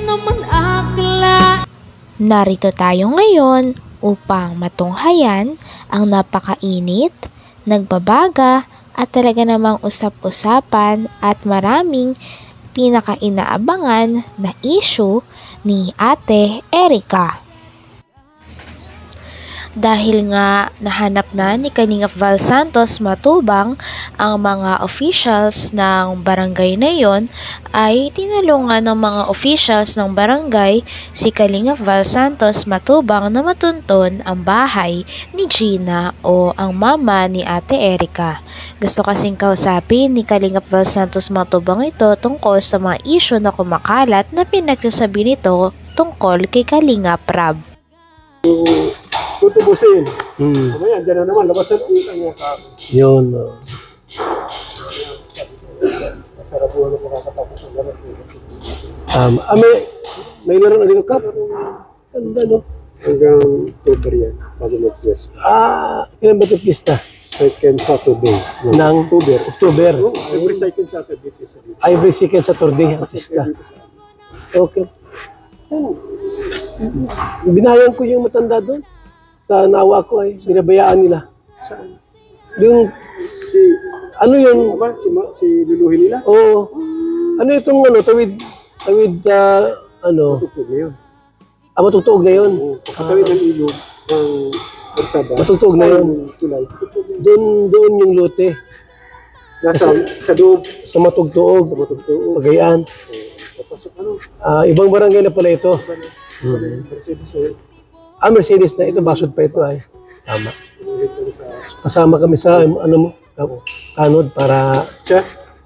naman akla. Narito tayo ngayon upang matunghayan ang napakainit, nagbabaga at talaga namang usap-usapan at maraming pinaka-inaabangan na issue ni Ate Erica. Dahil nga nahanap na ni Kalingap Val Santos Matubang ang mga officials ng barangay na yon, ay tinulungan ng mga officials ng barangay si Kalingap Val Santos Matubang na matunton ang bahay ni Gina o ang mama ni Ate Erica. Gusto kasing kausapin ni Kalingap Val Santos Matubang ito tungkol sa mga issue na kumakalat na pinagsasabi nito tungkol kay Kalingap Rab. Tutubusin. Mamaya, dyan na naman. Labasan ko yung kanya ka. Yun. Masarap po ano makakatapos ang lahat. May laro na dito, Kap. Ganda, no? Hanggang October yan. Bago mag-fiesta. Kailan ba ito pista? Second Saturday. Ng October. Every second Saturday. Every second Saturday ang pista. Okay. Binayan ko yung matanda doon. Sa nawa ko ay binabayaan nila. Saan? Yung, ano yun? Si luluhin nila? Oo. Ano itong tawid, Matugtog na yun. matugtuog na yun. Katawid ng ilog ng Barsada. Matugtuog na yun. Tulay. Doon yung lote. Sa loob. Sa matugtuog. Pagayaan. Papasok Ibang barangay na pala ito. Mercedes na yun. Mercedes na ito. Basod pa ito ay. Tama. Kasama kami sa kanod para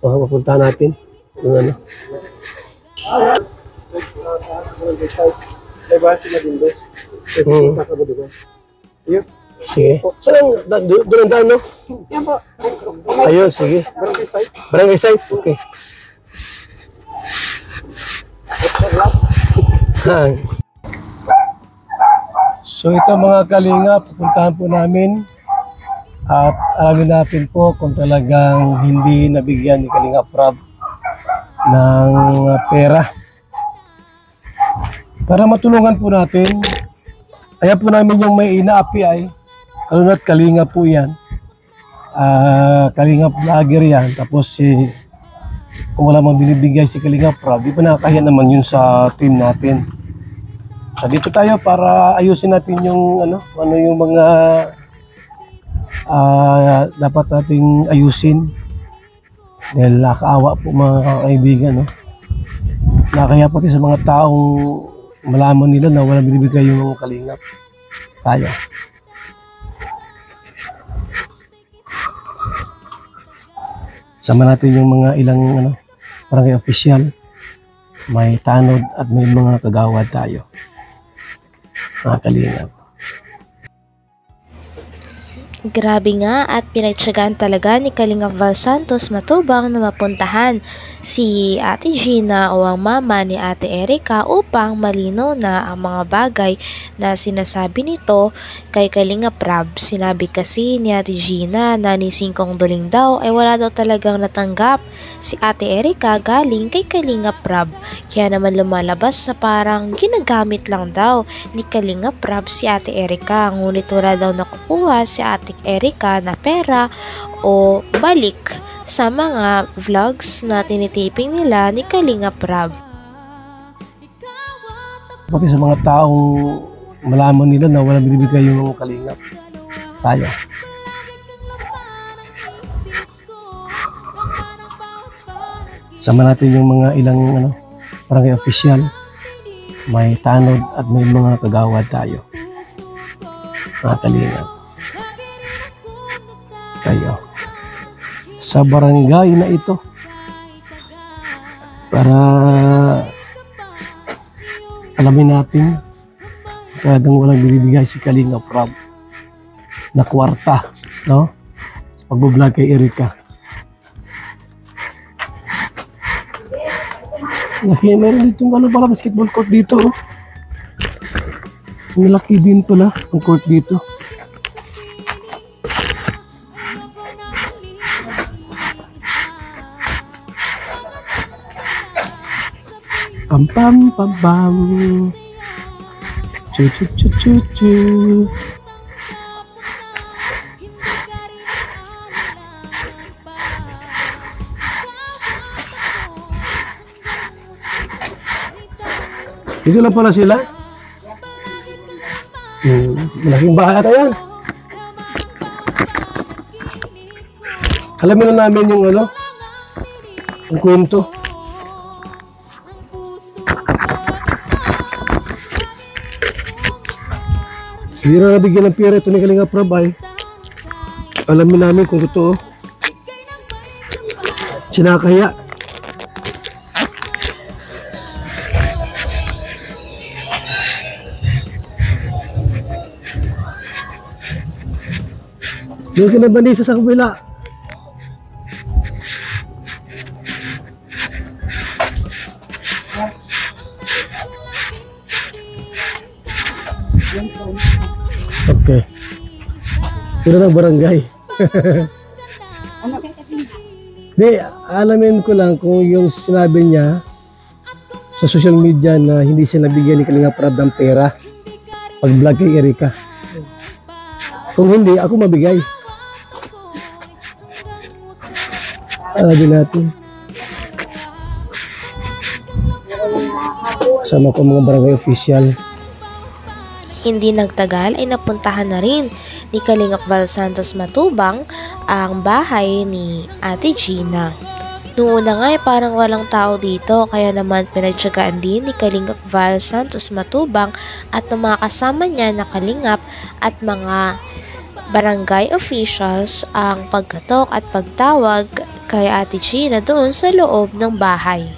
mapuntahan natin. Yung ano. Diba sila din doon? Sige. Saan? Doon ang daan, no? Yan po. Ayun, sige. Barangay site. Barangay site? Okay. So ito mga kalinga, pupuntahan po namin at alamin natin po kung talagang hindi nabigyan ni Kalingap Rab ng pera. Para matulungan po natin, kaya po namin yung may inaapi ay, ano na't Kalinga po yan, Kalingap vlogger yan, tapos kung wala mang binibigay si Kalingap Rab, di pa nakakahiya naman yun sa team natin. So dito tayo para ayusin natin yung ano yung mga dapat nating ayusin. Dahil nakakaawa po mga kaibigan, no? Nakakaya pati sa mga taong malaman nila na walang binibigay yung Kalingap. Tayo. Sama natin yung mga ilang barangay official. May tanod at may mga kagawad tayo. Mga Kalingap. Grabe nga at pinagtiyagaan talaga ni Kalingap Val Santos Matubang na mapuntahan si Ate Gina o ang mama ni Ate Erica upang malinaw na ang mga bagay na sinasabi nito kay Kalingap Rab. Sinabi kasi ni Ate Gina na ni Singkong Duling daw ay wala daw talagang natanggap si Ate Erica galing kay Kalingap Rab. Kaya naman lumalabas na parang ginagamit lang daw ni Kalingap Rab si Ate Erica. Ngunit wala daw nakukuha si Ate Erica na pera o balik sa mga vlogs na tinitiping nila ni Kalingap Rab. Pati sa mga taong malaman nila na walang binibigay yung Kalingap. Tayo. Sama natin yung mga ilang barangay official. May tanod at may mga kagawad tayo. Mga Kalingap. Tayo. Sa barangay na ito. Para alamin natin talagang walang binibigay si Kalingap Rab na kwarta, no? Sa pag-vlog kay Erica. Meron dito pala basketball court dito, oh. Malaki din pala ang court dito. Pam pam pam pam. Chu chu chu chu chu. Dito lang pala sila. Malaking bahay ata yan. Alamin na namin yung ano, yung kwento. Hindi na nabigyan ng pera ito ni Kalinga Prab ay alamin namin kung totoo. Sinakaya. Doon ka na banisa sa kabila. Okay. Sino ng barangay? Di, alamin ko lang kung yung sinabi niya sa social media na hindi siya nabigyan ni Kalinga Prab ng pera pag vlog kay Erika. Kung hindi, ako mabigay. Alamin natin. Kasama ko mga barangay official. Hindi nagtagal ay napuntahan na rin ni Kalingap Val Santos Matubang ang bahay ni Ate Gina. Noong una nga ay parang walang tao dito, kaya naman pinagtyagaan din ni Kalingap Val Santos Matubang at ng mga kasama niya na Kalingap at mga barangay officials ang pagkatok at pagtawag kay Ate Gina doon sa loob ng bahay.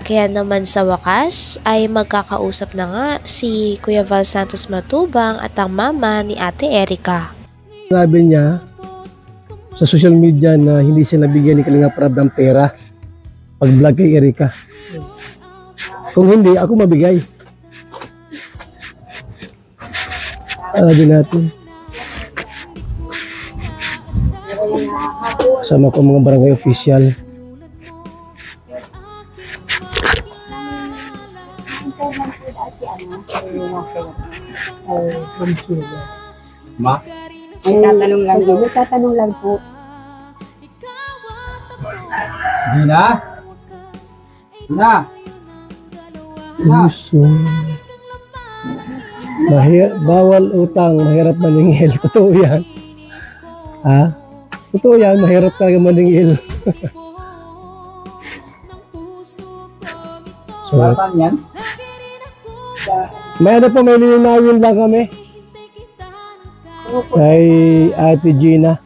Kaya naman sa wakas ay magkakausap na nga si Kuya Val Santos Matubang at ang mama ni Ate Erika. Sabi niya sa social media na hindi siya nabigyan ni Kalinga Prab ng pera pag vlog kay Erika. Kung hindi, ako mabigay. Alamin natin. Kasama ko mga barangay official. Ma? May tatanong lang po. Gina? Gina? Gusto. Bawal utang, mahirap maningil. Totoo yan. Ha? Totoo yan, mahirap talaga maningil. So, yan? may ano po, may linawin lang kami. Kay Ate Gina.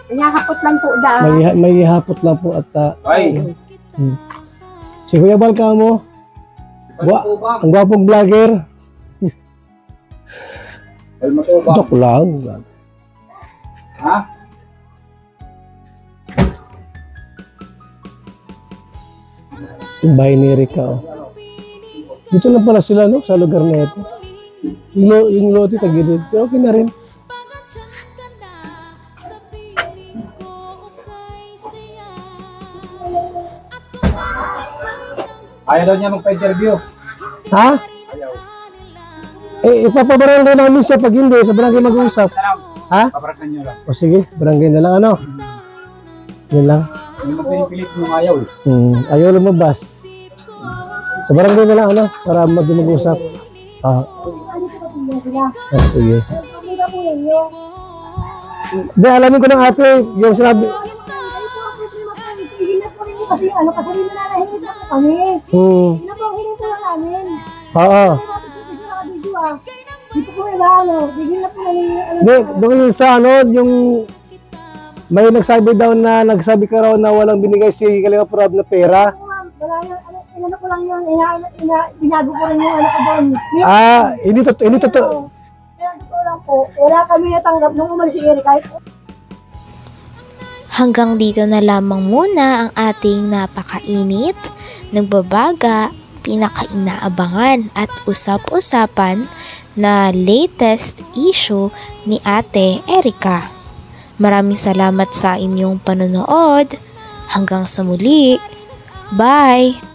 Nakakapot lang po daan. May hapot lang po at Ay! si Kuya Balka mo. Ang gwapong vlogger. Ay, matubang. Joke lang. Ha? Yung bahay ni Erika. Oh. Dito lang pala sila no, sa lugar na ito. Yung lote tagilid. Pero okay na rin. Ayaw daw niya magpa-interview. Ha? Ayaw. Ipapabarangay namin siya pag hindi. Sa barangay mag-uusap. Ha? Paparakan niyo lang. O sige, barangay na lang ano. Yun lang. Hindi mo pinipilit yung ayaw eh. Ayaw lumabas. Sa barangay na lang ano, para mag-usap. Sige. Hindi, alamin ko ng ate, yung sinabi. Kasi ano, kasi nananahingi na kami. Yun po ang hiling po lang namin. Oo. Dito po yung ano, bigyan na po namin. Hindi, doon yung sa ano, yung may nagsabi daw na, nagsabi ka raw na walang binigay si Kalinga Prab na pera. Wala yun, inano ko lang yun, binago ko rin yung ano ko doon. Hindi totoo. Kaya totoo lang po, wala kami natanggap nung umalis si Eric kahit. Hanggang dito na lamang muna ang ating napakainit, nagbabaga, pinakainaabangan at usap-usapan na latest issue ni Ate Erika. Maraming salamat sa inyong panonood. Hanggang sa muli. Bye!